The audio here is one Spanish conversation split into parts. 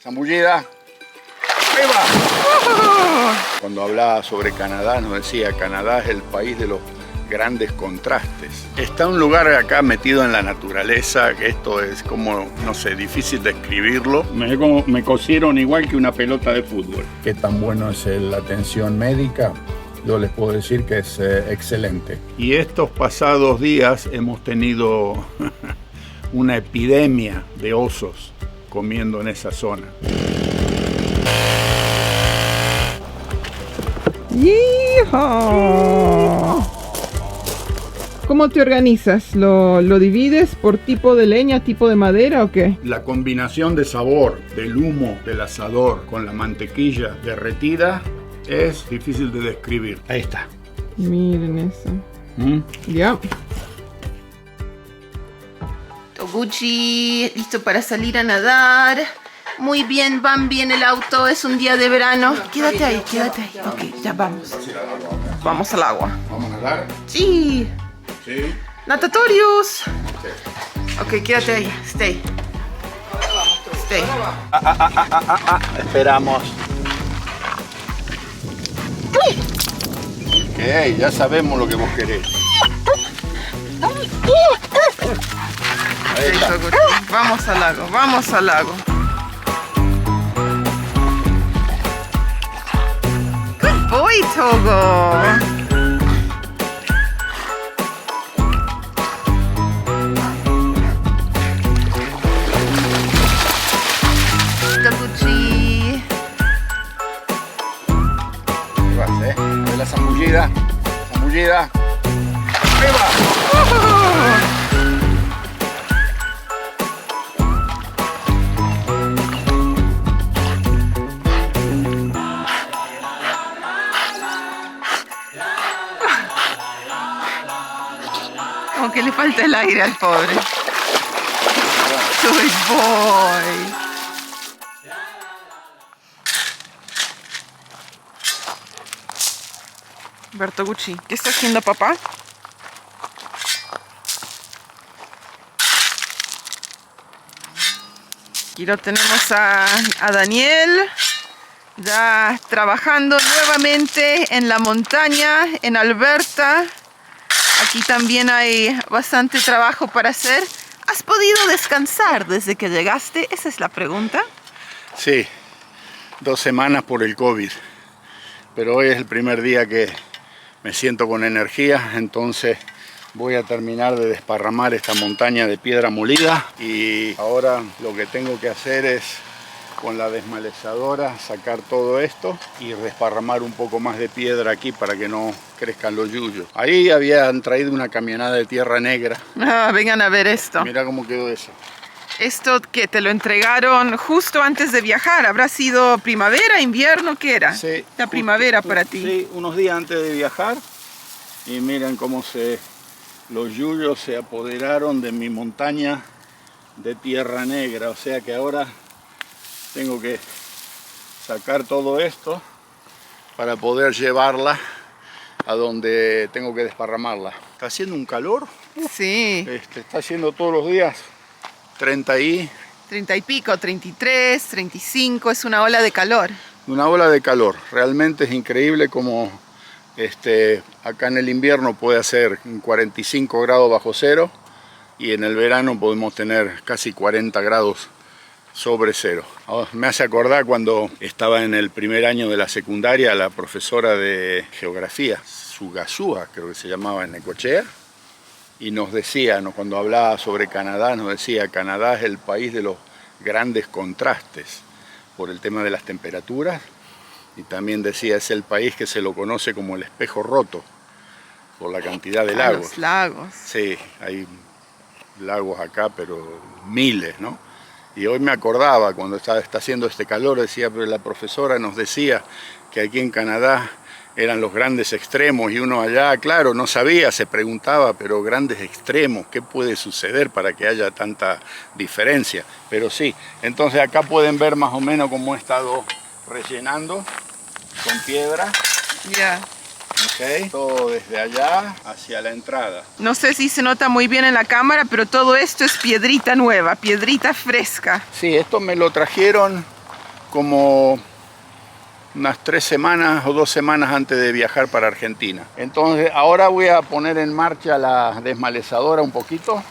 Zambullida. ¡Ahí va! Cuando hablaba sobre Canadá nos decía, Canadá es el país de los grandes contrastes. Está un lugar acá metido en la naturaleza, que esto es como, no sé, difícil de describirlo. Me cosieron igual que una pelota de fútbol. ¿Qué tan bueno es la atención médica? Yo les puedo decir que es excelente. Y estos pasados días hemos tenido una epidemia de osos comiendo en esa zona. ¡Yeehaw! ¿Cómo te organizas? ¿Lo divides por tipo de leña, tipo de madera o qué? La combinación de sabor del humo del asador con la mantequilla derretida es difícil de describir. Ahí está. Miren eso. Ya. Toguchi, listo para salir a nadar. Muy bien, Bambi en el auto. Es un día de verano. Quédate ahí, quédate ahí. Ok, ya vamos. Vamos al agua. ¿Vamos a nadar? Sí. Sí. Natatorios. Ok, quédate ahí. Stay. Stay. Esperamos. Ok, ya sabemos lo que vos querés. Ahí Sí, está. Toguchi. Vamos al lago, vamos al lago. Good boy, Togo. Toguchi. Ahí vas, de la zambullida. Zambullida. Ahí va. Como que le falta el aire al pobre. Good boy. Bertoguchi, ¿qué está haciendo papá? Aquí lo tenemos a Daniel, ya trabajando nuevamente en la montaña, en Alberta. Aquí también hay bastante trabajo para hacer. ¿Has podido descansar desde que llegaste? Esa es la pregunta. Sí, 2 semanas por el COVID. Pero hoy es el primer día que me siento con energía, entonces voy a terminar de desparramar esta montaña de piedra molida. Y ahora lo que tengo que hacer es, con la desmalezadora, sacar todo esto y desparramar un poco más de piedra aquí para que no crezcan los yuyos. Ahí habían traído una camionada de tierra negra. Ah, vengan a ver esto. Mira cómo quedó eso. Esto que te lo entregaron justo antes de viajar. ¿Habrá sido primavera, invierno? ¿Qué era? Sí, La primavera para ti. Sí, unos días antes de viajar. Y miren cómo los yuyos se apoderaron de mi montaña de tierra negra. O sea que ahora tengo que sacar todo esto para poder llevarla a donde tengo que desparramarla. Está haciendo un calor. Sí. Está haciendo todos los días 30 y 30 y pico, 33, 35, es una ola de calor. una ola de calor. Realmente es increíble como acá en el invierno puede hacer 45 grados bajo cero y en el verano podemos tener casi 40 grados sobre cero. Me hace acordar cuando estaba en el primer año de la secundaria, la profesora de geografía, Sugasúa creo que se llamaba, en Necochea, y nos decía, cuando hablaba sobre Canadá, nos decía, Canadá es el país de los grandes contrastes por el tema de las temperaturas, y también decía, es el país que se lo conoce como el espejo roto, por la cantidad de lagos. Los lagos. Sí, hay lagos acá, pero miles, ¿no? Y hoy me acordaba, cuando está haciendo este calor, decía, pero la profesora nos decía que aquí en Canadá eran los grandes extremos, y uno allá, claro, no sabía, se preguntaba, pero grandes extremos, ¿qué puede suceder para que haya tanta diferencia? Pero sí, entonces acá pueden ver más o menos cómo he estado rellenando con piedra. Ya. Okay. Todo desde allá hacia la entrada. No sé si se nota muy bien en la cámara, pero todo esto es piedrita nueva, piedrita fresca. Sí, esto me lo trajeron como unas 3 semanas o 2 semanas antes de viajar para Argentina. Entonces ahora voy a poner en marcha la desmalezadora un poquito.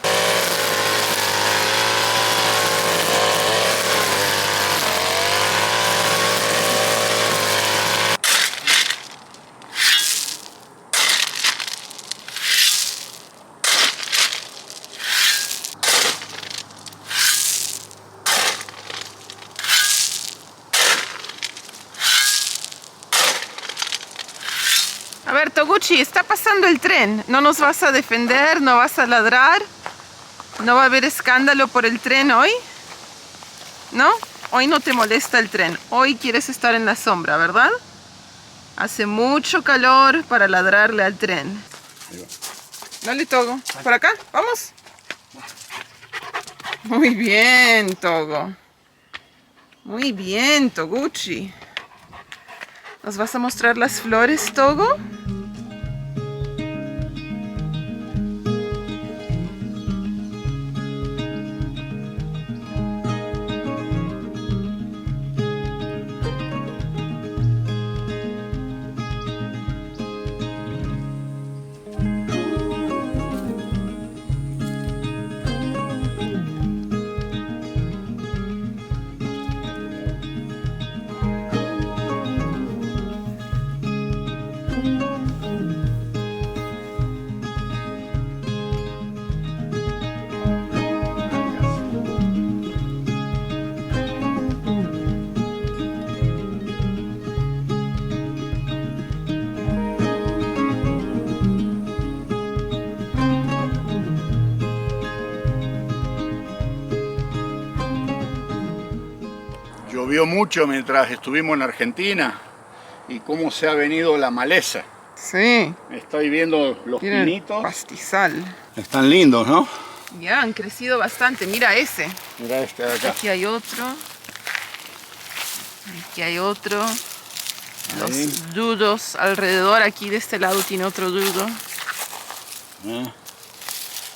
A ver, Toguchi, está pasando el tren. ¿No nos vas a defender? ¿No vas a ladrar? ¿No va a haber escándalo por el tren hoy? ¿No? Hoy no te molesta el tren. Hoy quieres estar en la sombra, ¿verdad? Hace mucho calor para ladrarle al tren. Dale, Togo. ¿Por acá? ¿Vamos? Muy bien, Togo. Muy bien, Toguchi. ¿Nos vas a mostrar las flores, Togo? Llovió mucho mientras estuvimos en Argentina y cómo se ha venido la maleza. Sí. Estoy viendo los Tienen pinitos. pastizal. Están lindos, ¿no? Ya, han crecido bastante. Mira ese. Mira este de acá. Aquí hay otro. Aquí hay otro. Ahí. Los dudos alrededor. Aquí de este lado tiene otro dudo.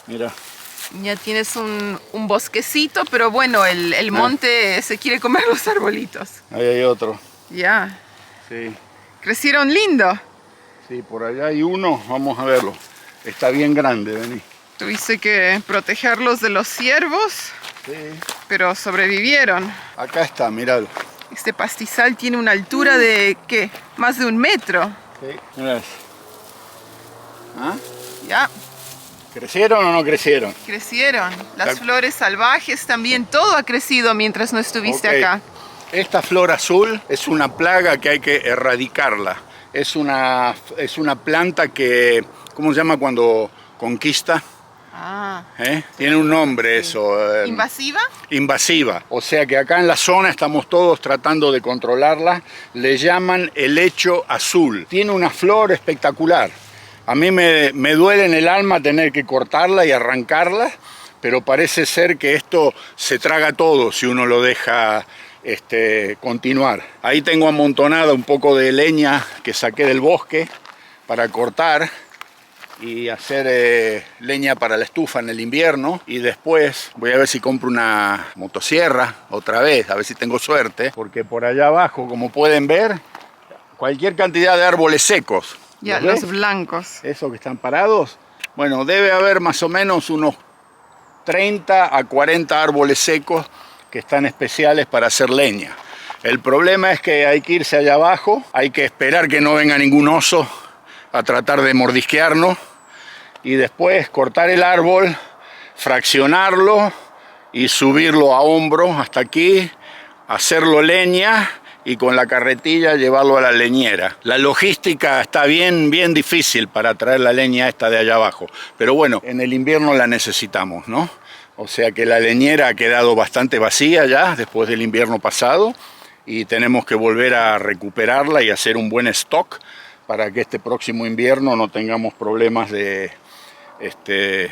Mira. Ya tienes un bosquecito, pero bueno, el monte se quiere comer los arbolitos. Ahí hay otro. Ya. Sí. Crecieron lindo. Sí, por allá hay uno. Vamos a verlo. Está bien grande, vení. Tuviste que protegerlos de los ciervos, Sí. pero sobrevivieron. Acá está, miralo. Este pastizal tiene una altura de, ¿qué? Más de 1 metro. Sí. Mira eso. ¿Ah? Ya, ¿Crecieron o no crecieron? crecieron. Las Ta- flores salvajes también, todo ha crecido mientras no estuviste Ok. acá. Esta flor azul es una plaga que hay que erradicarla. Es una planta que, ¿cómo se llama cuando conquista? Ah. Tiene un nombre eso. ¿Invasiva? Invasiva. O sea que acá en la zona estamos todos tratando de controlarla. Le llaman helecho azul. Tiene una flor espectacular. A mí me duele en el alma tener que cortarla y arrancarla, pero parece ser que esto se traga todo si uno lo deja continuar. Ahí tengo amontonada un poco de leña que saqué del bosque para cortar y hacer leña para la estufa en el invierno, y después voy a ver si compro una motosierra otra vez, a ver si tengo suerte, porque por allá abajo, como pueden ver, cualquier cantidad de árboles secos. Ya, ¿Los ves? los blancos. Esos que están parados, bueno, debe haber más o menos unos 30 a 40 árboles secos que están especiales para hacer leña. El problema es que hay que irse allá abajo, hay que esperar que no venga ningún oso a tratar de mordisquearnos, y después cortar el árbol, fraccionarlo y subirlo a hombro hasta aquí, hacerlo leña y con la carretilla llevarlo a la leñera. La logística está bien difícil para traer la leña esta de allá abajo, pero bueno, en el invierno la necesitamos, ¿no? O sea que la leñera ha quedado bastante vacía ya después del invierno pasado, y tenemos que volver a recuperarla y hacer un buen stock para que este próximo invierno no tengamos problemas de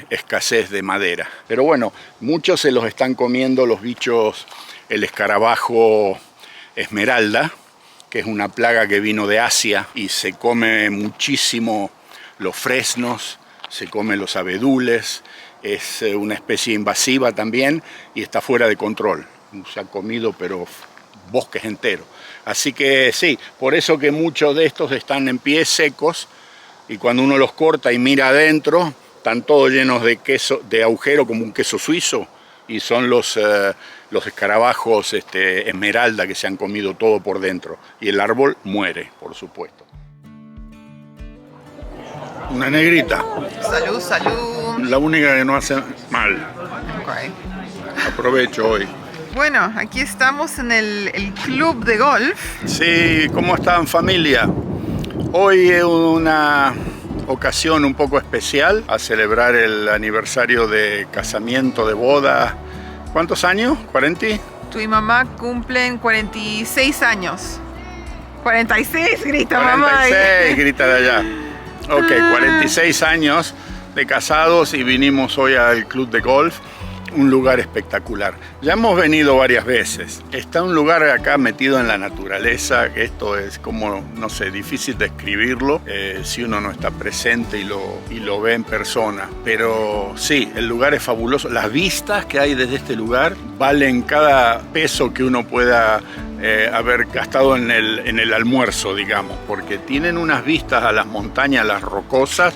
escasez de madera. Pero bueno, muchos se los están comiendo los bichos, el escarabajo esmeralda, que es una plaga que vino de Asia y se come muchísimo los fresnos, se come los abedules, es una especie invasiva también y está fuera de control. Se ha comido pero bosques enteros. Así que sí, por eso que muchos de estos están en pie secos y cuando uno los corta y mira adentro, están todos llenos de queso, de agujero como un queso suizo, y son los escarabajos esmeralda que se han comido todo por dentro. Y el árbol muere, por supuesto. Una negrita. Salud, salud. La única que no hace mal. Okay. Aprovecho hoy. Bueno, aquí estamos en el club de golf. Sí, ¿cómo están, familia? Hoy es una ocasión un poco especial a celebrar el aniversario de casamiento, de boda. ¿Cuántos años? ¿40? Tu y mamá cumplen 46 años. 46, grita 46, mamá. 46, grita de allá. Ok, 46 años de casados y vinimos hoy al club de golf. Un lugar espectacular. Ya hemos venido varias veces. Está un lugar acá metido en la naturaleza, que esto es como, no sé, difícil describirlo si uno no está presente y lo ve en persona. Pero sí, el lugar es fabuloso. Las vistas que hay desde este lugar valen cada peso que uno pueda haber gastado en el almuerzo, digamos, porque tienen unas vistas a las montañas, a las rocosas,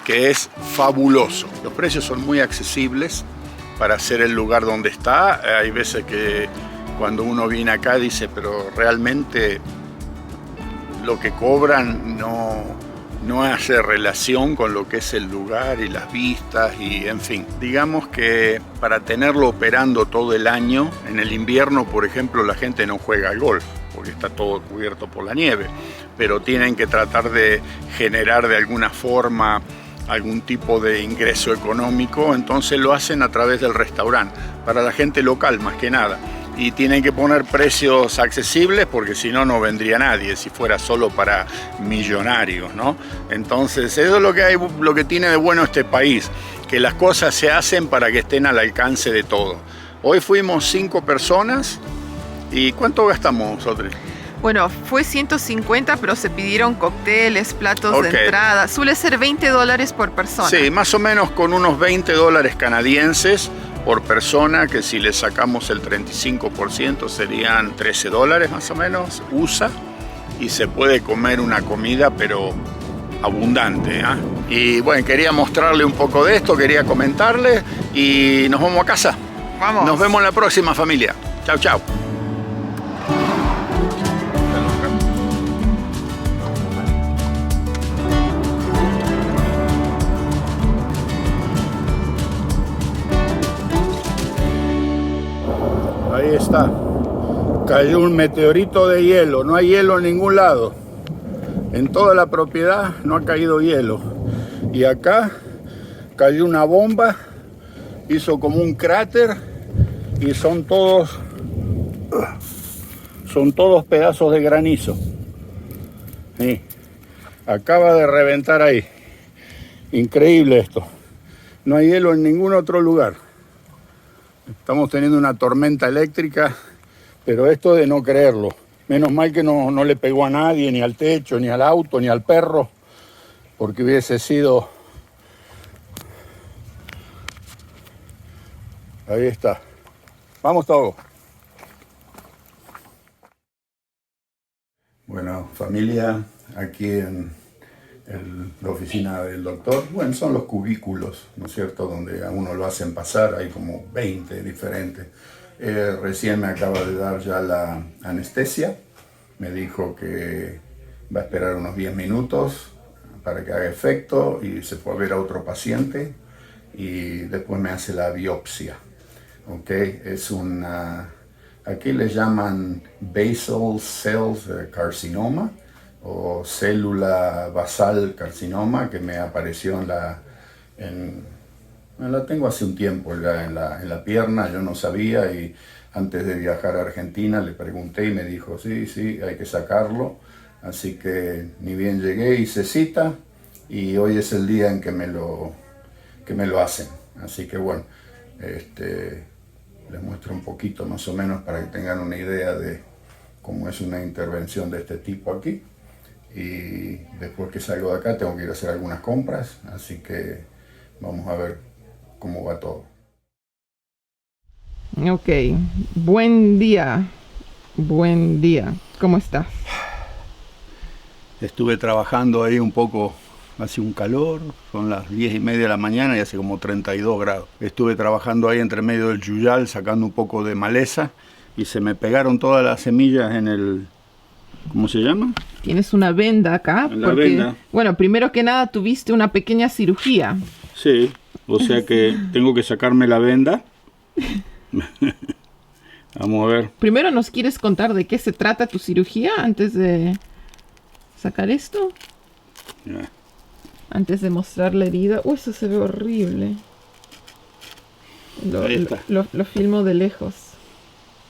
que es fabuloso. Los precios son muy accesibles para hacer el lugar donde está. Hay veces que cuando uno viene acá dice, pero realmente lo que cobran no hace relación con lo que es el lugar y las vistas y en fin. Digamos que para tenerlo operando todo el año, en el invierno, por ejemplo, la gente no juega al golf porque está todo cubierto por la nieve, pero tienen que tratar de generar de alguna forma algún tipo de ingreso económico, entonces lo hacen a través del restaurante, para la gente local más que nada. Y tienen que poner precios accesibles porque si no, no vendría nadie, si fuera solo para millonarios, ¿no? Entonces, eso es lo que tiene de bueno este país, que las cosas se hacen para que estén al alcance de todos. Hoy fuimos 5 personas, ¿y cuánto gastamos, Otri? Bueno, fue 150, pero se pidieron cócteles, platos de entrada. Suele ser $20 por persona. Sí, más o menos con unos $20 canadienses por persona, que si le sacamos el 35% serían $13 más o menos, USA, y se puede comer una comida, pero abundante, ¿eh? Y bueno, quería mostrarle un poco de esto, quería comentarle, y nos vamos a casa. Vamos. Nos vemos la próxima, familia. Chau, chau. Ahí está, cayó un meteorito de hielo, no hay hielo en ningún lado. En toda la propiedad no ha caído hielo. Y acá cayó una bomba, hizo como un cráter y son todos pedazos de granizo. Sí, acaba de reventar ahí. Increíble esto. No hay hielo en ningún otro lugar. Estamos teniendo una tormenta eléctrica, pero esto de no creerlo. Menos mal que no le pegó a nadie, ni al techo, ni al auto, ni al perro, porque hubiese sido... Ahí está. Vamos todos. Bueno, familia, aquí en la oficina del doctor, bueno, son los cubículos, ¿no es cierto?, donde a uno lo hacen pasar, hay como 20 diferentes. Recién me acaba de dar ya la anestesia, me dijo que va a esperar unos 10 minutos para que haga efecto y se fue a ver a otro paciente y después me hace la biopsia, ¿ok? Es aquí le llaman basal cell carcinoma, o célula basal carcinoma, que me apareció la tengo hace un tiempo ya en la pierna, yo no sabía, y antes de viajar a Argentina le pregunté y me dijo, sí, hay que sacarlo, así que ni bien llegué, hice cita, y hoy es el día en que me lo hacen, así que bueno, les muestro un poquito más o menos para que tengan una idea de cómo es una intervención de este tipo aquí. Y después que salgo de acá tengo que ir a hacer algunas compras, así que vamos a ver cómo va todo. Ok, buen día. Buen día. ¿Cómo estás? Estuve trabajando ahí un poco, hace un calor, son las 10:30 de la mañana y hace como 32 grados. Estuve trabajando ahí entre medio del yuyal, sacando un poco de maleza y se me pegaron todas las semillas en el... ¿Cómo se llama? Tienes una venda acá. En la venda. Bueno, primero que nada tuviste una pequeña cirugía. Sí, o sea que tengo que sacarme la venda. Vamos a ver. Primero, ¿nos quieres contar de qué se trata tu cirugía antes de sacar esto? Ya. Antes de mostrar la herida. Uy, eso se ve horrible. Ahí está. Lo filmo de lejos.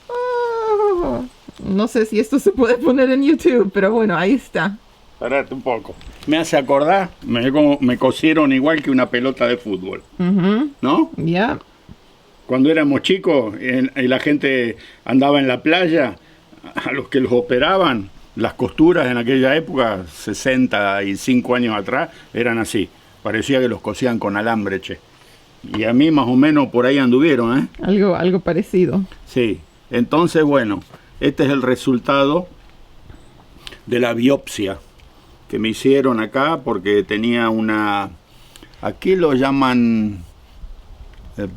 Oh, no sé si esto se puede poner en YouTube, pero bueno, ahí está. Parate un poco. Me hace acordar, me cosieron igual que una pelota de fútbol, ¿no? Ya. Cuando éramos chicos y la gente andaba en la playa, a los que los operaban, las costuras en aquella época, 65 años atrás, eran así. Parecía que los cosían con alambre, che. Y a mí más o menos por ahí anduvieron, ¿eh? Algo parecido. Sí. Entonces, bueno, este es el resultado de la biopsia que me hicieron acá porque tenía una... Aquí lo llaman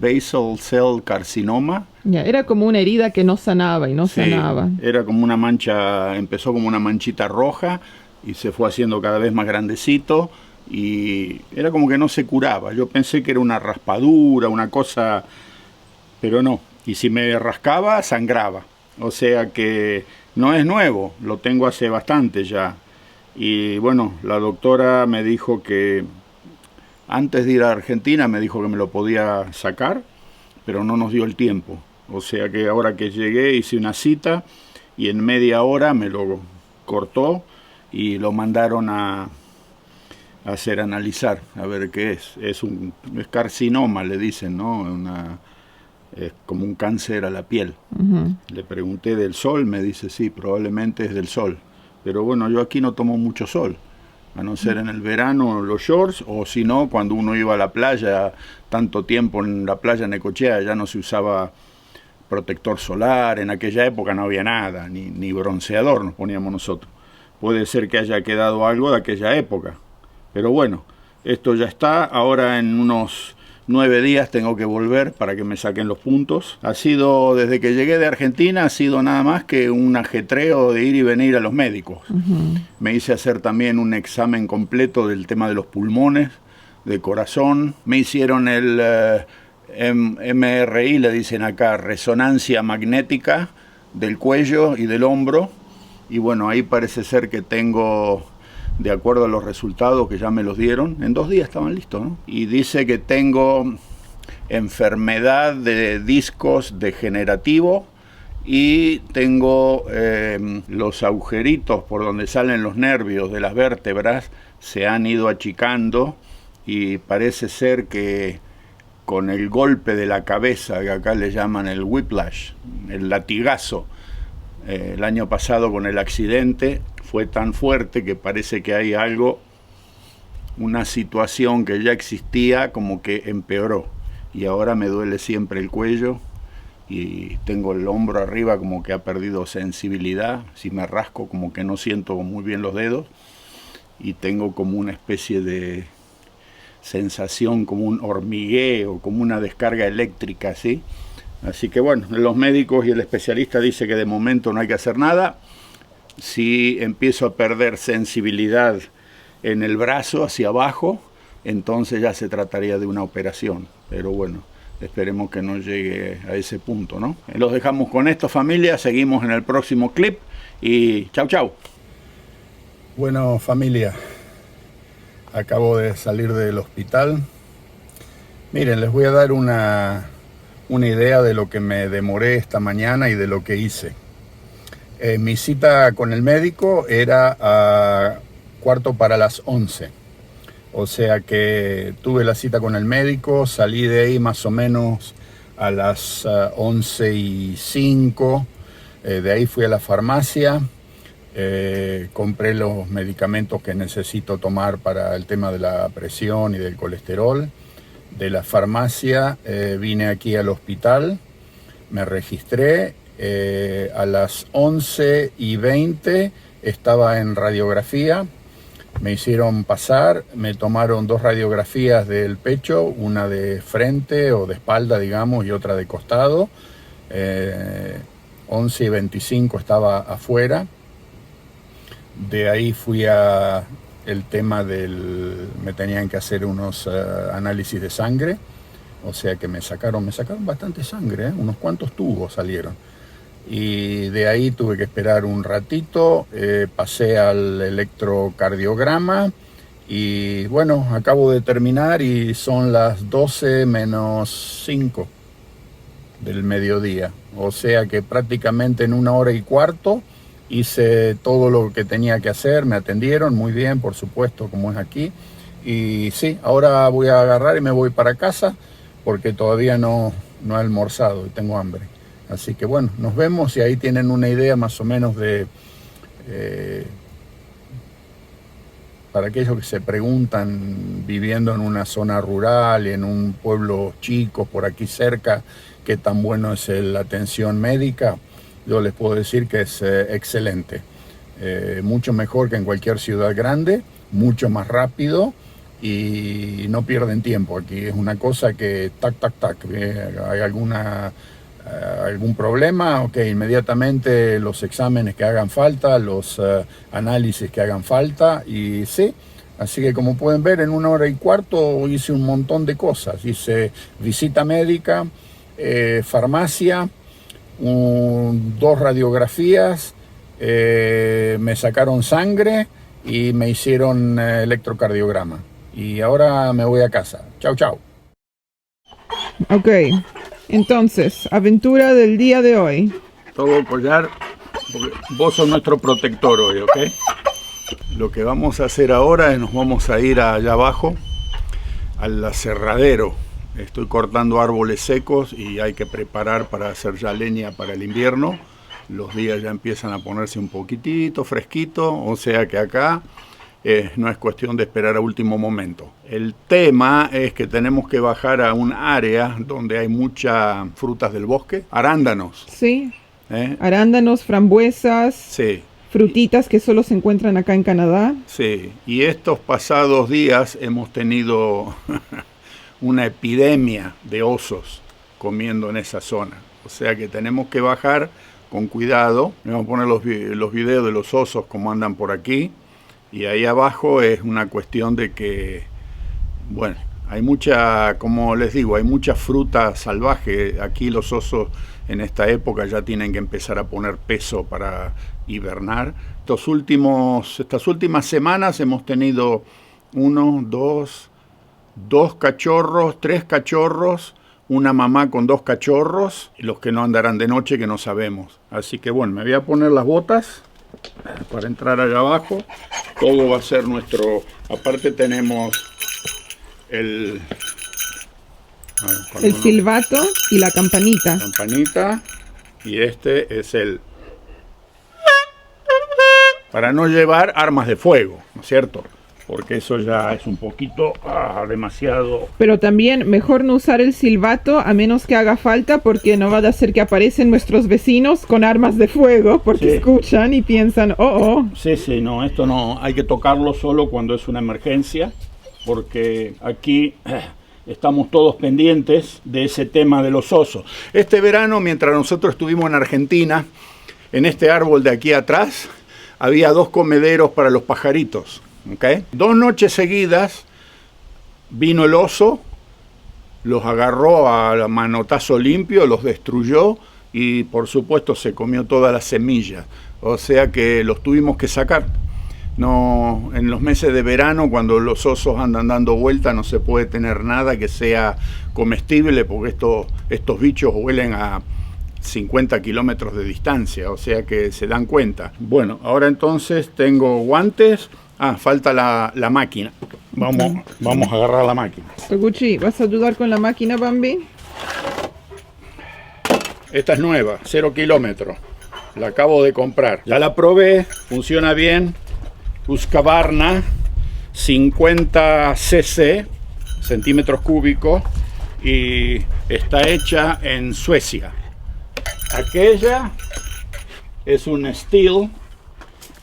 basal cell carcinoma. Ya, era como una herida que no sanaba y no Sí, sanaba. era como una mancha, empezó como una manchita roja y se fue haciendo cada vez más grandecito y era como que no se curaba. Yo pensé que era una raspadura, una cosa, pero no. Y si me rascaba, sangraba. O sea que no es nuevo, lo tengo hace bastante ya. Y bueno, la doctora me dijo que antes de ir a Argentina me dijo que me lo podía sacar, pero no nos dio el tiempo. O sea que ahora que llegué hice una cita y en media hora me lo cortó y lo mandaron a hacer analizar, a ver qué es. Es carcinoma, le dicen, ¿no? Es como un cáncer a la piel. Le pregunté del sol, me dice sí, probablemente es del sol. Pero bueno, yo aquí no tomo mucho sol, a no ser en el verano los shorts, o si no, cuando uno iba a la playa, tanto tiempo en la playa Necochea ya no se usaba protector solar, en aquella época no había nada, ni bronceador nos poníamos nosotros. Puede ser que haya quedado algo de aquella época, pero bueno, esto ya está, ahora en unos 9 días tengo que volver para que me saquen los puntos. Ha sido, desde que llegué de Argentina, ha sido nada más que un ajetreo de ir y venir a los médicos. Me hice hacer también un examen completo del tema de los pulmones, de corazón. Me hicieron el MRI, le dicen acá, resonancia magnética del cuello y del hombro. Y bueno, ahí parece ser que tengo... de acuerdo a los resultados que ya me los dieron, en 2 días estaban listos, ¿no? Y dice que tengo enfermedad de discos degenerativo y tengo los agujeritos por donde salen los nervios de las vértebras se han ido achicando y parece ser que con el golpe de la cabeza, que acá le llaman el whiplash, el latigazo, el año pasado con el accidente, fue tan fuerte que parece que hay algo, una situación que ya existía como que empeoró. Y ahora me duele siempre el cuello y tengo el hombro arriba como que ha perdido sensibilidad. Si me rasco como que no siento muy bien los dedos y tengo como una especie de sensación, como un hormigueo, como una descarga eléctrica, ¿sí? Así que bueno, los médicos y el especialista dice que de momento no hay que hacer nada. Si empiezo a perder sensibilidad en el brazo hacia abajo, entonces ya se trataría de una operación. Pero bueno, esperemos que no llegue a ese punto, ¿no? Los dejamos con esto, familia. Seguimos en el próximo clip y chau, chau. Bueno, familia, acabo de salir del hospital. Miren, les voy a dar una idea de lo que me demoré esta mañana y de lo que hice. Mi cita con el médico era a 11:15. O sea que tuve la cita con el médico, salí de ahí más o menos a las 11:05. De ahí fui a la farmacia, compré los medicamentos que necesito tomar para el tema de la presión y del colesterol. De la farmacia vine aquí al hospital, me registré A las 11:20 estaba en radiografía, me hicieron pasar, me tomaron 2 radiografías del pecho, una de frente o de espalda, digamos, y otra de costado. 11:25 estaba afuera. De ahí fui a el tema me tenían que hacer unos análisis de sangre, o sea que me sacaron bastante sangre, unos cuantos tubos salieron. Y de ahí tuve que esperar un ratito, pasé al electrocardiograma y bueno, acabo de terminar y son las 12:05 del mediodía. O sea que prácticamente en 1 hora y cuarto hice todo lo que tenía que hacer, me atendieron muy bien, por supuesto, como es aquí. Y sí, ahora voy a agarrar y me voy para casa porque todavía no he almorzado y tengo hambre. Así que bueno, nos vemos y ahí tienen una idea más o menos de... para aquellos que se preguntan, viviendo en una zona rural, en un pueblo chico, por aquí cerca, qué tan bueno es la atención médica, yo les puedo decir que es excelente. Mucho mejor que en cualquier ciudad grande, mucho más rápido y no pierden tiempo aquí. Es una cosa que tac, tac, tac, hay algún problema, ok, inmediatamente los exámenes que hagan falta, los análisis que hagan falta y sí, así que como pueden ver en 1 hora y cuarto hice un montón de cosas, hice visita médica, farmacia, 2 radiografías, me sacaron sangre y me hicieron electrocardiograma y ahora me voy a casa, chau chau. Ok. Entonces, aventura del día de hoy. Todo collar, porque vos sos nuestro protector hoy, ¿ok? Lo que vamos a hacer ahora es nos vamos a ir allá abajo, al aserradero. Estoy cortando árboles secos y hay que preparar para hacer ya leña para el invierno. Los días ya empiezan a ponerse un poquitito fresquito, o sea que acá no es cuestión de esperar a último momento. El tema es que tenemos que bajar a un área donde hay muchas frutas del bosque, arándanos. Sí, arándanos, frambuesas, sí, frutitas que solo se encuentran acá en Canadá. Sí, y estos pasados días hemos tenido una epidemia de osos comiendo en esa zona. O sea que tenemos que bajar con cuidado. Vamos a poner los videos de los osos como andan por aquí. Y ahí abajo es una cuestión de que, bueno, hay mucha, como les digo, hay mucha fruta salvaje. Aquí los osos en esta época ya tienen que empezar a poner peso para hibernar. Estas últimas semanas hemos tenido 2 cachorros, 3 cachorros, una mamá con 2 cachorros, y los que no andarán de noche que no sabemos. Así que bueno, me voy a poner las botas para entrar allá abajo. Todo va a ser nuestro, aparte tenemos el silbato y la campanita. Y este es para no llevar armas de fuego, ¿no es cierto? Porque eso ya es un poquito demasiado. Pero también mejor no usar el silbato a menos que haga falta, porque no va a ser que aparecen nuestros vecinos con armas de fuego, porque sí, escuchan y piensan, oh. Sí, no, esto no, hay que tocarlo solo cuando es una emergencia, porque aquí estamos todos pendientes de ese tema de los osos. Este verano, mientras nosotros estuvimos en Argentina, en este árbol de aquí atrás, había 2 comederos para los pajaritos. ¿Okay? 2 noches seguidas vino el oso, los agarró a manotazo limpio, los destruyó y por supuesto se comió todas las semillas. O sea que los tuvimos que sacar. No, en los meses de verano, cuando los osos andan dando vuelta, no se puede tener nada que sea comestible, porque estos bichos huelen a 50 kilómetros de distancia, o sea que se dan cuenta. Bueno, ahora entonces tengo guantes. Falta la máquina. Vamos a agarrar la máquina. Toguchi, ¿vas a ayudar con la máquina, Bambi? Esta es nueva, 0 kilómetros. La acabo de comprar. Ya la probé, funciona bien. Husqvarna, 50 cc, centímetros cúbicos, y está hecha en Suecia. Aquella es un Stihl,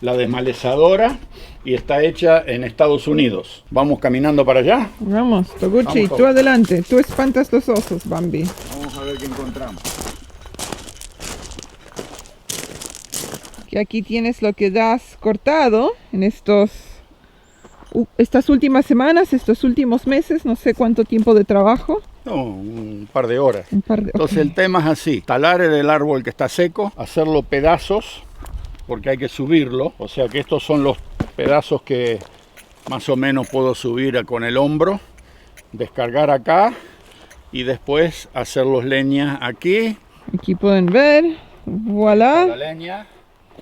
la desmalezadora, y está hecha en Estados Unidos. ¿Vamos caminando para allá? Vamos, Toguchi, Vamos, tú adelante. Tú espantas los osos, Bambi. Vamos a ver qué encontramos. Que aquí tienes lo que has cortado en estas últimas semanas, estos últimos meses, no sé cuánto tiempo de trabajo. No, un par de horas. Entonces Ok. el tema es así: talar el árbol que está seco, hacerlo pedazos, porque hay que subirlo. O sea que estos son los pedazos que más o menos puedo subir con el hombro, descargar acá y después hacerlos leña aquí. Aquí pueden ver, La voilà. leña,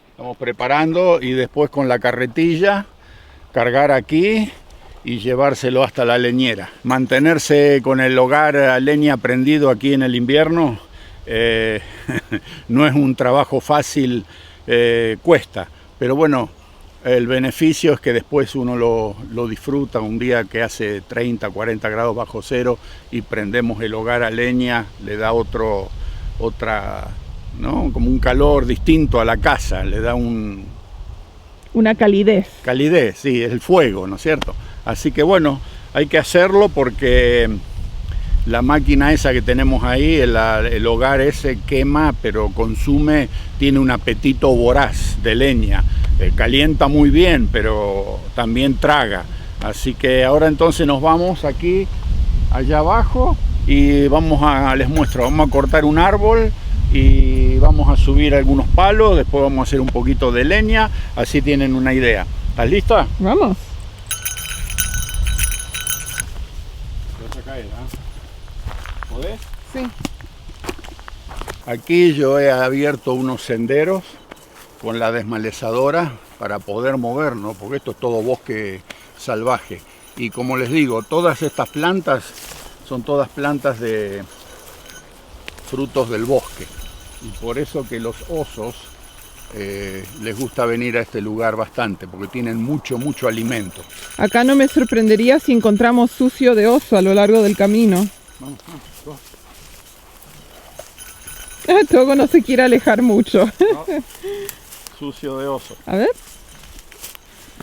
estamos preparando, y después con la carretilla cargar aquí y llevárselo hasta la leñera. Mantenerse con el hogar a leña prendido aquí en el invierno no es un trabajo fácil, cuesta, pero bueno, el beneficio es que después uno lo disfruta. Un día que hace 30, 40 grados bajo cero y prendemos el hogar a leña, le da otra, ¿no? Como un calor distinto a la casa, le da Una calidez. calidez, sí, es el fuego, ¿no es cierto? Así que bueno, hay que hacerlo porque la máquina esa que tenemos ahí, el hogar ese quema, pero consume, tiene un apetito voraz de leña. Calienta muy bien, pero también traga. Así que ahora entonces nos vamos aquí, allá abajo, y les muestro, vamos a cortar un árbol y vamos a subir algunos palos, después vamos a hacer un poquito de leña, así tienen una idea. ¿Estás lista? Vamos. Te vas a caer, ¿eh? ¿Podés? Sí. Aquí yo he abierto unos senderos con la desmalezadora para poder movernos, porque esto es todo bosque salvaje. Y como les digo, todas estas plantas son todas plantas de frutos del bosque. Y por eso que los osos les gusta venir a este lugar bastante, porque tienen mucho alimento. Acá no me sorprendería si encontramos sucio de oso a lo largo del camino. Vamos, vamos. Togo no se quiere alejar mucho. No. Sucio de oso. A ver.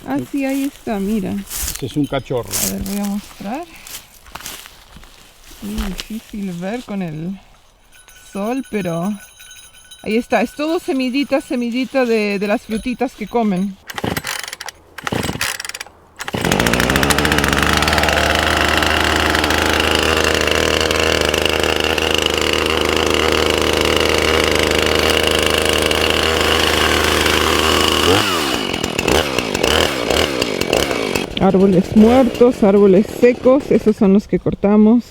Ah, sí, ahí está, mira. Ese es un cachorro. A ver, voy a mostrar. Muy difícil ver con el sol, pero ahí está. Es todo semillita de las frutitas que comen. Árboles muertos, árboles secos, esos son los que cortamos.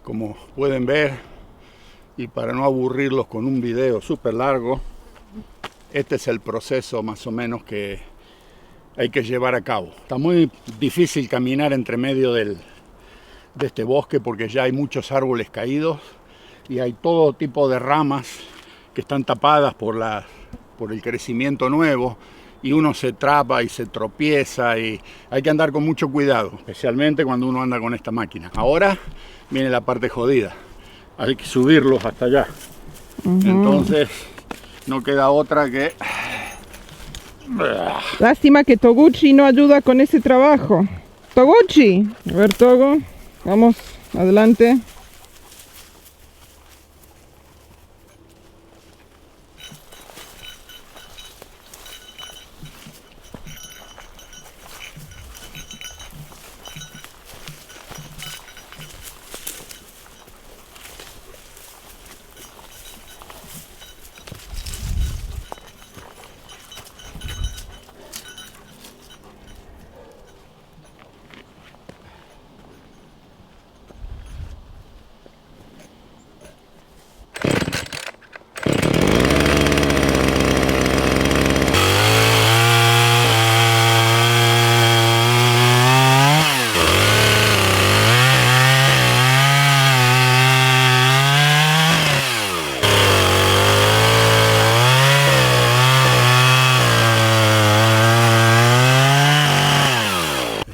Como pueden ver, y para no aburrirlos con un video súper largo, este es el proceso más o menos que hay que llevar a cabo. Está muy difícil caminar entre medio de este bosque porque ya hay muchos árboles caídos y hay todo tipo de ramas que están tapadas por el crecimiento nuevo, y uno se traba y se tropieza, y hay que andar con mucho cuidado, especialmente cuando uno anda con esta máquina. Ahora viene la parte jodida, hay que subirlos hasta allá. Entonces no queda otra que... Lástima que Toguchi no ayuda con ese trabajo. Toguchi. A ver, Togo. Vamos, adelante.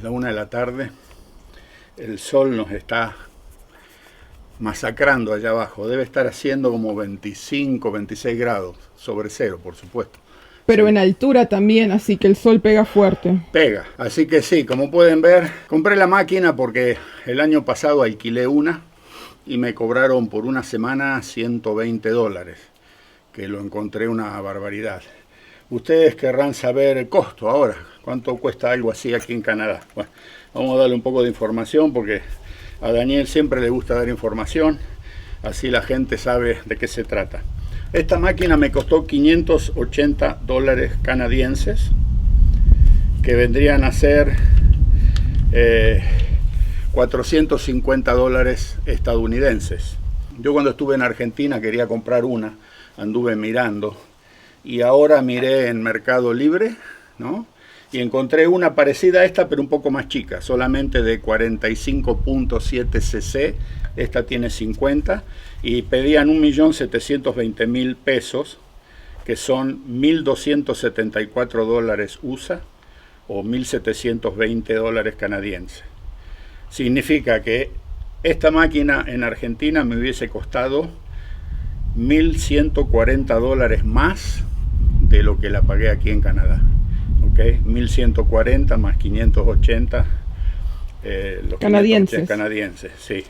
la 1 de la tarde. El sol nos está masacrando allá abajo. Debe estar haciendo como 25, 26 grados, sobre cero, por supuesto. Pero Sí. en altura también, así que el sol pega fuerte. Pega. Así que sí, como pueden ver, compré la máquina porque el año pasado alquilé una y me cobraron por una semana $120, que lo encontré una barbaridad. Ustedes querrán saber el costo ahora, cuánto cuesta algo así aquí en Canadá. Bueno, vamos a darle un poco de información porque a Daniel siempre le gusta dar información, así la gente sabe de qué se trata. Esta máquina me costó $580 canadienses, que vendrían a ser $450 estadounidenses. Yo cuando estuve en Argentina quería comprar una, anduve mirando y ahora miré en Mercado Libre, ¿no? Y encontré una parecida a esta pero un poco más chica, solamente de 45.7 cc, esta tiene 50 y pedían 1.720.000 pesos, que son $1.274 USA o $1.720 canadienses. Significa que esta máquina en Argentina me hubiese costado $1.140 más de lo que la pagué aquí en Canadá. ¿Okay? 1.140 más 580 los canadienses. Canadienses, sí.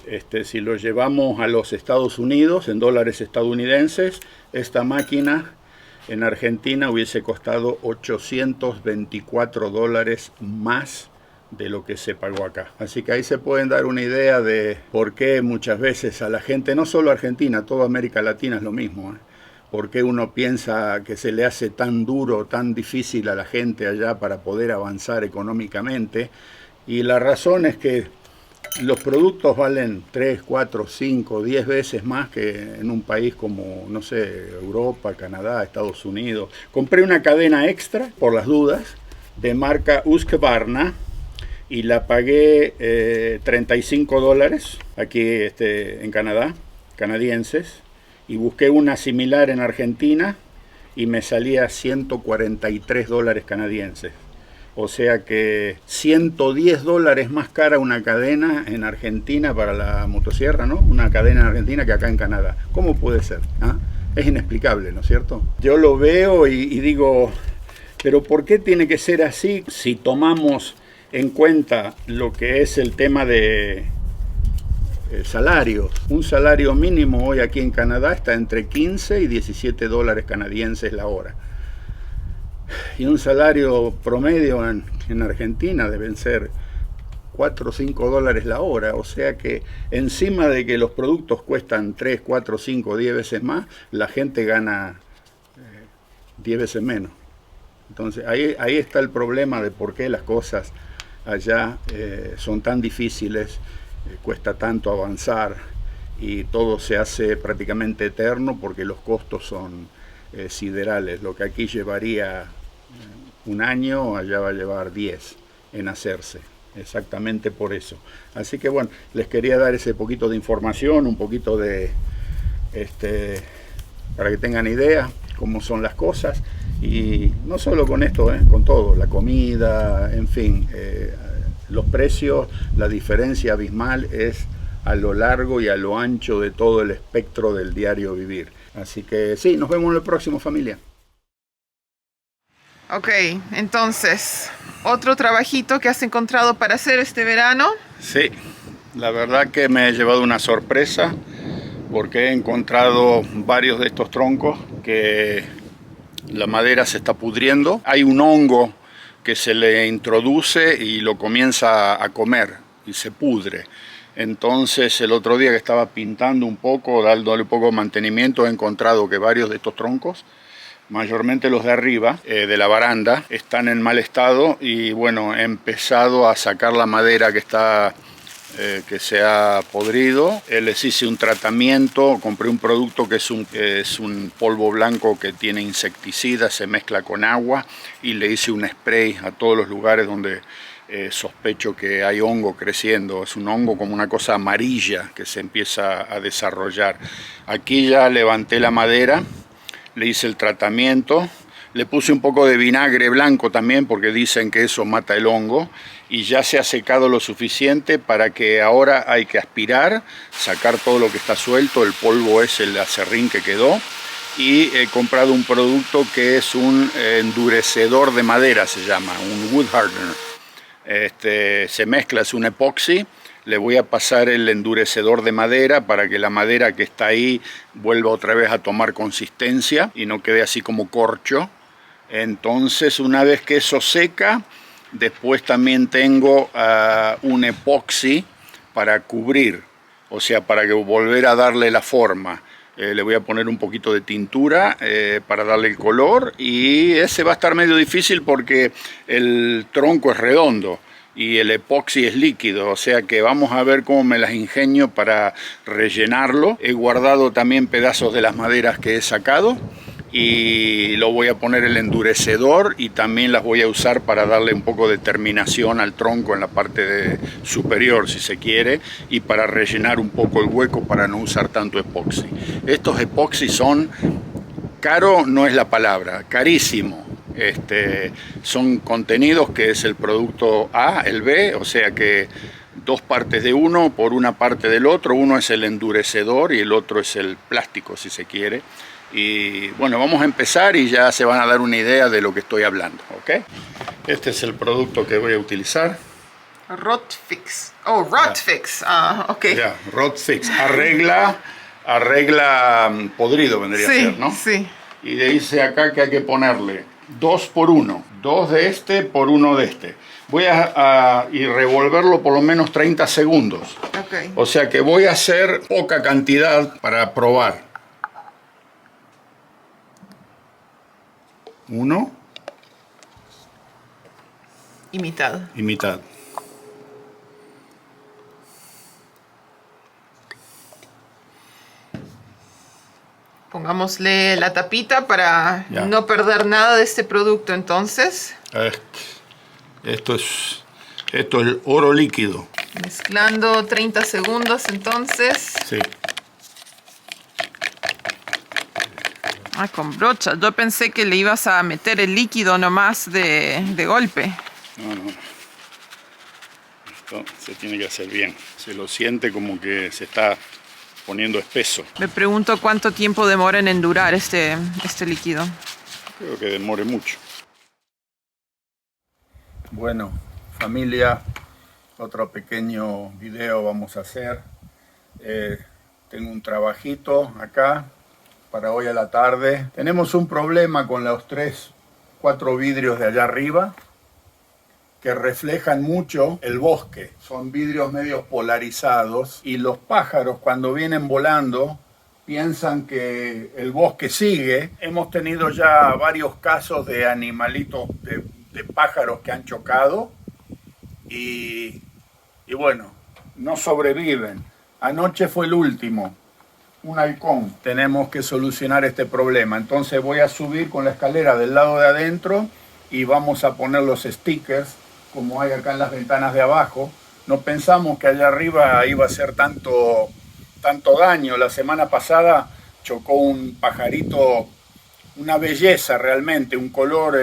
Si lo llevamos a los Estados Unidos, en dólares estadounidenses, esta máquina en Argentina hubiese costado $824 más de lo que se pagó acá. Así que ahí se pueden dar una idea de por qué muchas veces a la gente, no solo Argentina, toda América Latina es lo mismo, ¿eh? ¿Por qué uno piensa que se le hace tan duro, tan difícil a la gente allá para poder avanzar económicamente? Y la razón es que los productos valen 3, 4, 5, 10 veces más que en un país como, no sé, Europa, Canadá, Estados Unidos. Compré una cadena extra, por las dudas, de marca Husqvarna y la pagué $35 aquí en Canadá, canadienses. Y busqué una similar en Argentina y me salía $143 canadienses. O sea que $110 más cara una cadena en Argentina para la motosierra, ¿no? Una cadena en Argentina que acá en Canadá. ¿Cómo puede ser? ¿Ah? Es inexplicable, ¿no es cierto? Yo lo veo y digo, pero ¿por qué tiene que ser así si tomamos en cuenta lo que es el tema de salarios? Un salario mínimo hoy aquí en Canadá está entre 15 y $17 canadienses la hora. Y un salario promedio en Argentina deben ser 4 o 5 dólares la hora. O sea que encima de que los productos cuestan 3, 4, 5, 10 veces más, la gente gana 10 veces menos. Entonces ahí está el problema de por qué las cosas allá son tan difíciles, cuesta tanto avanzar y todo se hace prácticamente eterno porque los costos son siderales. Lo que aquí llevaría un año, allá va a llevar 10 en hacerse, exactamente por eso. Así que bueno, les quería dar ese poquito de información, un poquito de para que tengan idea cómo son las cosas, y no solo con esto, con todo, la comida, en fin, los precios, la diferencia abismal es a lo largo y a lo ancho de todo el espectro del diario vivir. Así que sí, nos vemos en el próximo, familia. Ok, entonces, otro trabajito que has encontrado para hacer este verano. Sí, la verdad que me he llevado una sorpresa porque he encontrado varios de estos troncos que la madera se está pudriendo. Hay un hongo que se le introduce y lo comienza a comer y se pudre. Entonces el otro día que estaba pintando un poco, dándole un poco de mantenimiento, he encontrado que varios de estos troncos, mayormente los de arriba, de la baranda, están en mal estado y bueno, he empezado a sacar la madera que se ha podrido. Les hice un tratamiento, compré un producto que es un polvo blanco que tiene insecticida, se mezcla con agua y le hice un spray a todos los lugares donde sospecho que hay hongo creciendo. Es un hongo como una cosa amarilla que se empieza a desarrollar. Aquí ya levanté la madera, le hice el tratamiento, Le puse un poco de vinagre blanco también porque dicen que eso mata el hongo. Y ya se ha secado lo suficiente para que ahora hay que aspirar, sacar todo lo que está suelto, el polvo es el acerrín que quedó. Y he comprado un producto que es un endurecedor de madera, se llama, un wood hardener. Se mezcla, es un epoxi. Le voy a pasar el endurecedor de madera para que la madera que está ahí vuelva otra vez a tomar consistencia y no quede así como corcho. Entonces, una vez que eso seca, después también tengo un epoxi para cubrir, o sea, para que volver a darle la forma. Le voy a poner un poquito de tintura para darle el color, y ese va a estar medio difícil porque el tronco es redondo y el epoxi es líquido, o sea que vamos a ver cómo me las ingenio para rellenarlo. He guardado también pedazos de las maderas que he sacado y lo voy a poner el endurecedor, y también las voy a usar para darle un poco de terminación al tronco en la parte superior, si se quiere, y para rellenar un poco el hueco para no usar tanto epoxi. Estos epoxis son, caro no es la palabra, carísimo. Son contenidos que es el producto A, el B, o sea que dos partes de uno por una parte del otro. Uno es el endurecedor y el otro es el plástico, si se quiere. Y bueno, vamos a empezar y ya se van a dar una idea de lo que estoy hablando, ¿ok? Este es el producto que voy a utilizar. Rotfix. Oh, Rotfix. Ok. Ya, Rotfix. Arregla podrido vendría a ser, ¿no? Sí. Y dice acá que hay que ponerle 2 por 1. 2 de este por 1 de este. Voy a revolverlo por lo menos 30 segundos. Okay. O sea que voy a hacer poca cantidad para probar. 1 y mitad. Pongámosle la tapita para no perder nada de este producto entonces. Esto es oro líquido. Mezclando 30 segundos entonces. Sí. Ay, con brocha. Yo pensé que le ibas a meter el líquido nomás de golpe. No. Esto se tiene que hacer bien. Se lo siente como que se está poniendo espeso. Me pregunto cuánto tiempo demora en endurar este líquido. Creo que demore mucho. Bueno, familia, otro pequeño video vamos a hacer. Tengo un trabajito acá para hoy a la tarde. Tenemos un problema con los 4 vidrios de allá arriba que reflejan mucho el bosque. Son vidrios medio polarizados y los pájaros cuando vienen volando piensan que el bosque sigue. Hemos tenido ya varios casos de animalitos, de pájaros que han chocado y bueno, no sobreviven. Anoche fue el último, un halcón. Tenemos que solucionar este problema. Entonces voy a subir con la escalera del lado de adentro y vamos a poner los stickers como hay acá en las ventanas de abajo. No pensamos que allá arriba iba a ser tanto daño. La semana pasada chocó un pajarito, una belleza realmente, un color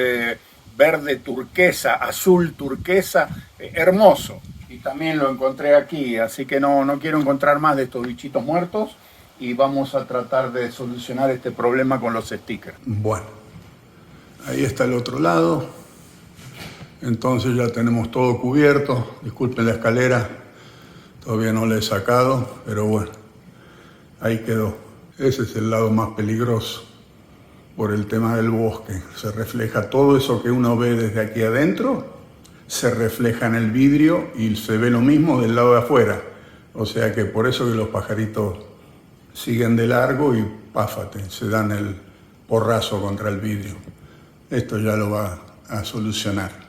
verde turquesa, azul turquesa, hermoso. Y también lo encontré aquí, así que no quiero encontrar más de estos bichitos muertos y vamos a tratar de solucionar este problema con los stickers. Bueno, ahí está el otro lado. Entonces ya tenemos todo cubierto. Disculpen la escalera, todavía no la he sacado, pero bueno, ahí quedó. Ese es el lado más peligroso por el tema del bosque. Se refleja todo eso que uno ve desde aquí adentro, se refleja en el vidrio y se ve lo mismo del lado de afuera. O sea que por eso que los pajaritos siguen de largo y páfate, se dan el porrazo contra el vidrio. Esto ya lo va a solucionar.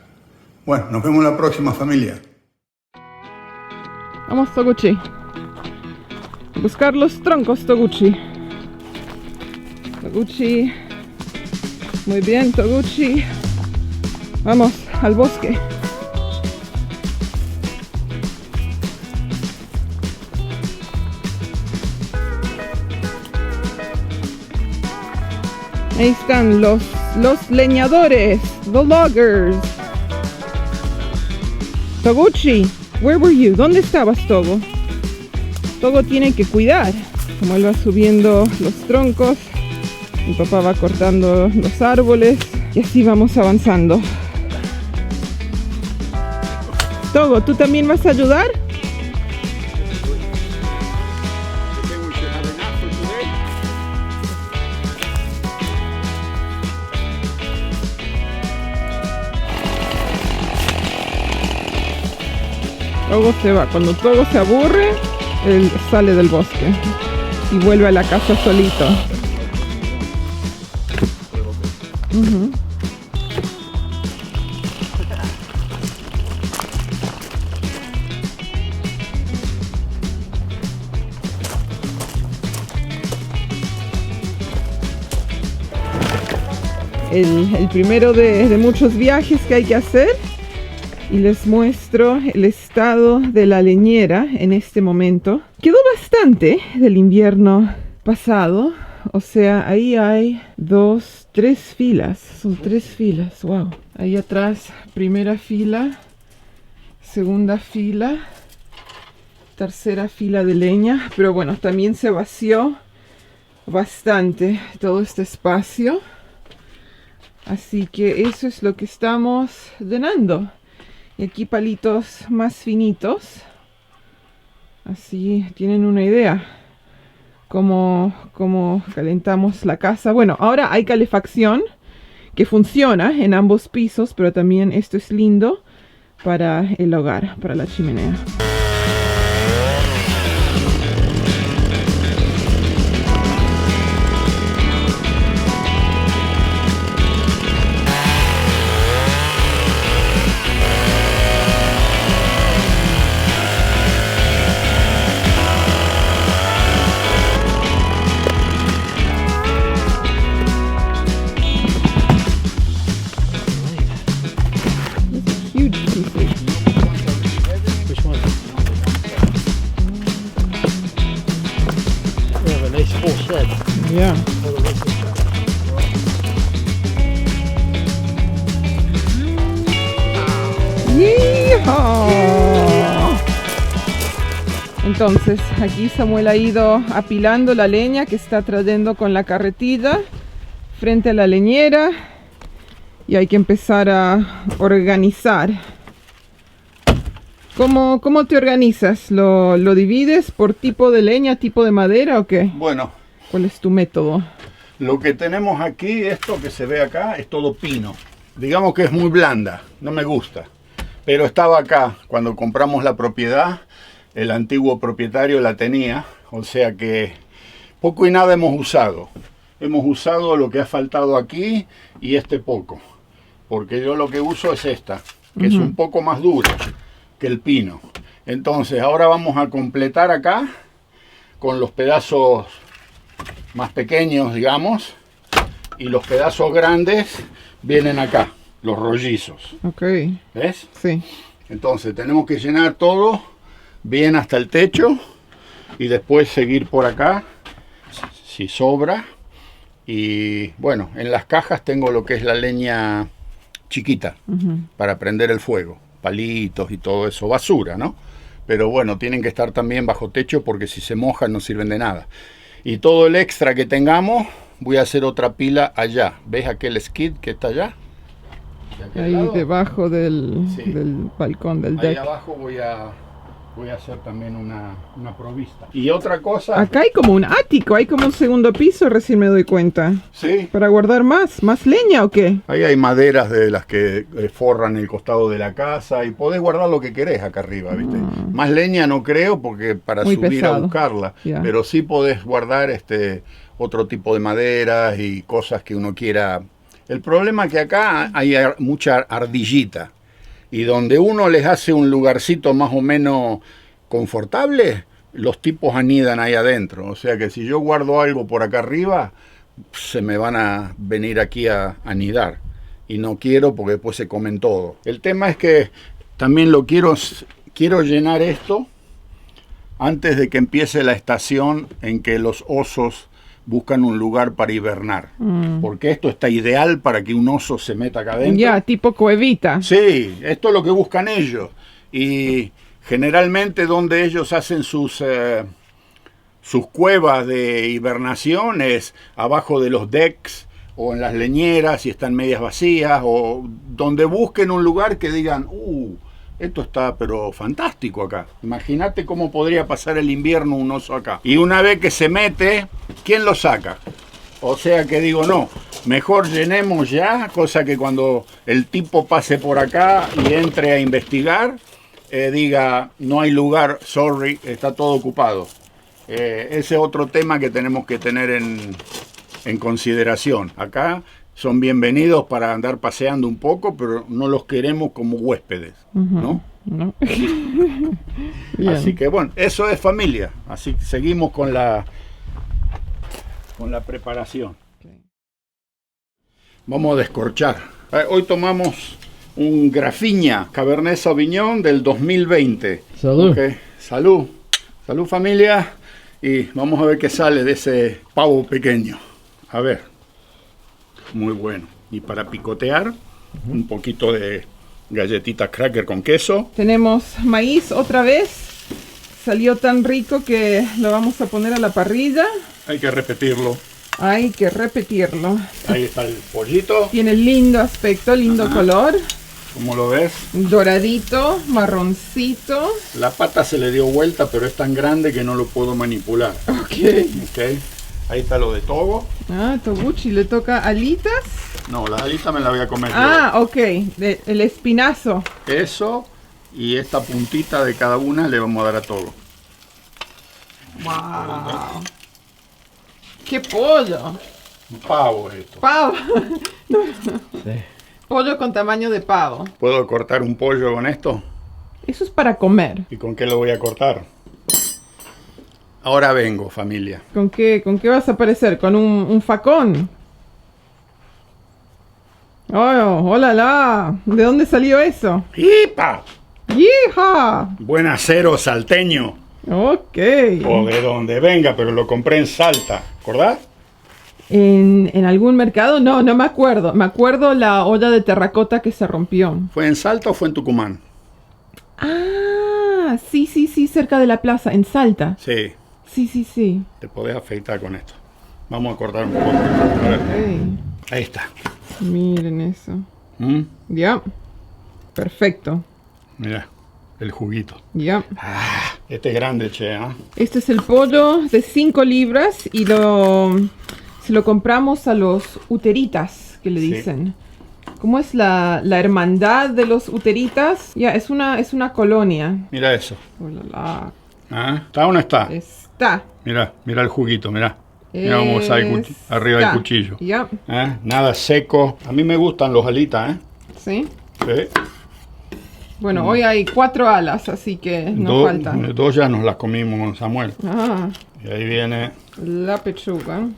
Bueno, nos vemos la próxima, familia. Vamos, Toguchi. Buscar los troncos, Toguchi. Toguchi. Muy bien, Toguchi. Vamos al bosque. Ahí están los leñadores, the loggers. Toguchi, where were you? ¿Dónde estabas, Togo? Togo tiene que cuidar. Como él va subiendo los troncos, mi papá va cortando los árboles y así vamos avanzando. Togo, ¿tú también vas a ayudar? Togo se va. Cuando Togo se aburre, él sale del bosque y vuelve a la casa solito. El primero de muchos viajes que hay que hacer. Y les muestro el estado de la leñera en este momento. Quedó bastante del invierno pasado. O sea, ahí hay 2, 3 filas. Son 3 filas, wow. Ahí atrás, primera fila, segunda fila, tercera fila de leña. Pero bueno, también se vació bastante todo este espacio. Así que eso es lo que estamos llenando. Y aquí palitos más finitos. Así tienen una idea cómo calentamos la casa. Bueno, ahora hay calefacción que funciona en ambos pisos, pero también esto es lindo para el hogar, para la chimenea. Yeah. ¡Yeehaw! Entonces, aquí Samuel ha ido apilando la leña que está trayendo con la carretilla frente a la leñera y hay que empezar a organizar. ¿Cómo te organizas? ¿Lo divides por tipo de leña, tipo de madera o qué? Bueno, ¿cuál es tu método? Lo que tenemos aquí, esto que se ve acá, es todo pino. Digamos que es muy blanda, no me gusta. Pero estaba acá, cuando compramos la propiedad, el antiguo propietario la tenía. O sea que poco y nada hemos usado. Hemos usado lo que ha faltado aquí y este poco. Porque yo lo que uso es esta, que es un poco más dura que el pino. Entonces ahora vamos a completar acá con los pedazos más pequeños, digamos, y los pedazos grandes vienen acá, los rollizos. Ok. ¿Ves? Sí. Entonces tenemos que llenar todo bien hasta el techo y después seguir por acá si sobra. Y bueno, en las cajas tengo lo que es la leña chiquita para prender el fuego, palitos y todo eso, basura, ¿no? Pero bueno, tienen que estar también bajo techo porque si se mojan no sirven de nada. Y todo el extra que tengamos, voy a hacer otra pila allá. ¿Ves aquel skid que está allá? Ahí lado, debajo del balcón, del deck. Ahí abajo voy a hacer también una provista. Y otra cosa... Acá hay como un ático, hay como un segundo piso, recién me doy cuenta. Sí. ¿Para guardar más leña o qué? Ahí hay maderas de las que forran el costado de la casa y podés guardar lo que querés acá arriba, ¿viste? Más leña no creo porque para muy subir pesado. A buscarla, pero sí podés guardar otro tipo de maderas y cosas que uno quiera. El problema es que acá hay mucha ardillita. Y donde uno les hace un lugarcito más o menos confortable, los tipos anidan ahí adentro. O sea que si yo guardo algo por acá arriba, se me van a venir aquí a anidar. Y no quiero porque después se comen todo. El tema es que también quiero llenar esto antes de que empiece la estación en que los osos buscan un lugar para hibernar. Porque esto está ideal para que un oso se meta acá adentro. Ya, tipo cuevita. Sí, esto es lo que buscan ellos. Y generalmente donde ellos hacen sus cuevas de hibernación es abajo de los decks o en las leñeras si están medias vacías, o donde busquen un lugar que digan, esto está pero fantástico acá. Imagínate cómo podría pasar el invierno un oso acá. Y una vez que se mete, ¿quién lo saca? O sea que digo, no, mejor llenemos ya, cosa que cuando el tipo pase por acá y entre a investigar, diga, no hay lugar, sorry, está todo ocupado. Ese es otro tema que tenemos que tener en consideración. Acá son bienvenidos para andar paseando un poco, pero no los queremos como huéspedes, ¿no? No. Así que bueno, eso es familia. Así que seguimos con la preparación. Vamos a descorchar. Hoy tomamos un Grafiña Cabernet Sauvignon del 2020. Salud. Okay. Salud. Salud, familia. Y vamos a ver qué sale de ese pavo pequeño. A ver. Muy bueno. Y para picotear, un poquito de galletitas cracker con queso. Tenemos maíz otra vez. Salió tan rico que lo vamos a poner a la parrilla. Hay que repetirlo. Hay que repetirlo. Ahí está el pollito. Tiene lindo aspecto, lindo color. ¿Cómo lo ves? Doradito, marroncito. La pata se le dio vuelta, pero es tan grande que no lo puedo manipular. Ok. Ok. Ahí está lo de Togo. Ah, Toguchi le toca alitas. No, la alita me la voy a comer Ah, ok. El espinazo. yo. Eso y esta puntita de cada una le vamos a dar a Togo. Wow. ¡Qué pollo! Un pavo es esto. ¡Pavo! Sí. Pollo con tamaño de pavo. ¿Puedo cortar un pollo con esto? Eso es para comer. ¿Y con qué lo voy a cortar? Ahora vengo, familia. ¿Con qué vas a aparecer? ¿Con un facón? ¡Oh, hola! ¿De dónde salió eso? ¡Ipa! ¡Hija! Buen acero salteño. Ok. O de donde venga, pero lo compré en Salta. ¿Acordás? ¿En algún mercado? No me acuerdo. Me acuerdo la olla de terracota que se rompió. ¿Fue en Salta o fue en Tucumán? Ah, sí, cerca de la plaza, en Salta. Sí. Sí. Te podés afeitar con esto. Vamos a cortar un poco. A ver. Ok. Ahí está. Miren eso. ¿Mm? Ya. Perfecto. Mira, el juguito. Ya. Este es grande, che, ¿ah? Este es el pollo de 5 libras y se lo compramos a los uteritas, que le Sí. dicen. ¿Cómo es la hermandad de los uteritas? Ya, es una colonia. Mira eso. Oh, la. ¿Ah? ¿Está o no está? Está. Mira el juguito, mira. Mira cómo sale arriba del Está. cuchillo. Ya. ¿Ah? Nada seco. A mí me gustan los alitas, ¿eh? Sí. Sí. Bueno, hoy hay 4 alas, así que no faltan. Dos ya nos las comimos con Samuel. Ah, Y ahí viene. la pechuga.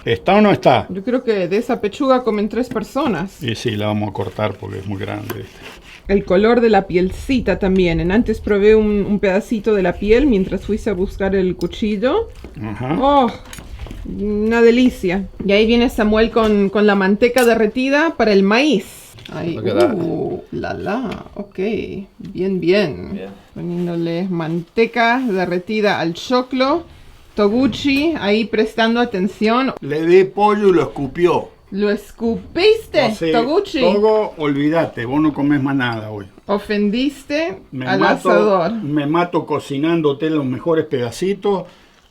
¿Está o no está? Yo creo que de esa pechuga comen 3 personas. Y sí, la vamos a cortar porque es muy grande. ¿Viste? El color de la pielcita también. Antes probé un pedacito de la piel mientras fuiste a buscar el cuchillo. Ajá. ¡Oh! Una delicia. Y ahí viene Samuel con la manteca derretida para el maíz. Ahí. Look at that. Ok. Bien. Poniéndole manteca derretida al choclo. Toguchi ahí prestando atención. Le di pollo y lo escupió. ¿Lo escupiste, O sea, Toguchi? Togo, olvídate, vos no comes más nada hoy. Ofendiste al asador. Me mato cocinándote los mejores pedacitos,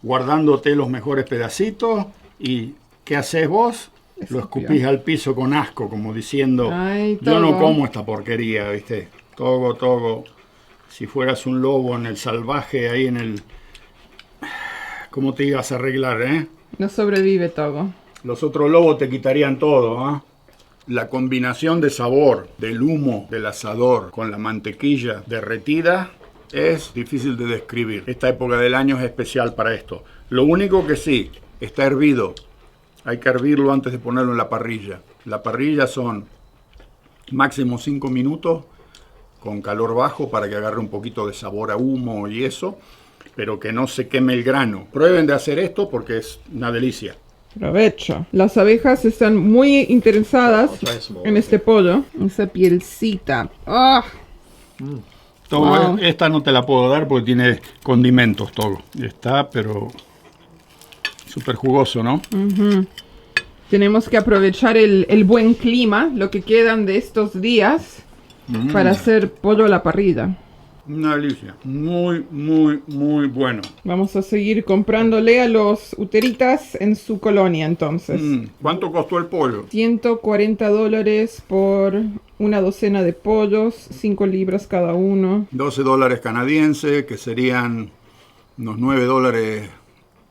guardándote los mejores pedacitos. ¿Y qué haces vos? Lo escupís al piso con asco, como diciendo, Ay, yo no Togo. como esta porquería, ¿viste? Togo, si fueras un lobo en el salvaje, ahí en el... ¿Cómo te ibas a arreglar, eh? No sobrevive Togo. Los otros lobos te quitarían todo, ¿ah? La combinación de sabor del humo del asador con la mantequilla derretida es difícil de describir. Esta época del año es especial para esto. Lo único que sí, está hervido. Hay que hervirlo antes de ponerlo en la parrilla. La parrilla son máximo 5 minutos con calor bajo para que agarre un poquito de sabor a humo y eso. pero que no se queme el grano. Prueben de hacer esto porque es una delicia. Provecho. Las abejas están muy interesadas en este pollo. Esa pielcita. ¡Ah! Todo, Wow. Esta no te la puedo dar porque tiene condimentos todo. Está, pero súper jugoso, ¿no? Tenemos que aprovechar el buen clima, lo que quedan de estos días, para hacer pollo a la parrilla. Una delicia. Muy, muy, muy bueno. Vamos a seguir comprándole a los uteritas en su colonia entonces. ¿Cuánto costó el pollo? $140 por una docena de pollos, 5 libras cada uno. $12 canadienses, que serían unos $9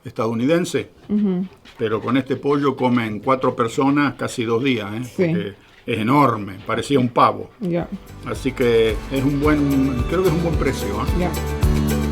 estadounidenses. Pero con este pollo comen 4 personas casi 2 días, ¿eh? Sí. Porque es enorme, parecía un pavo. Ya, Así que es creo que es un buen precio, ¿eh? ya.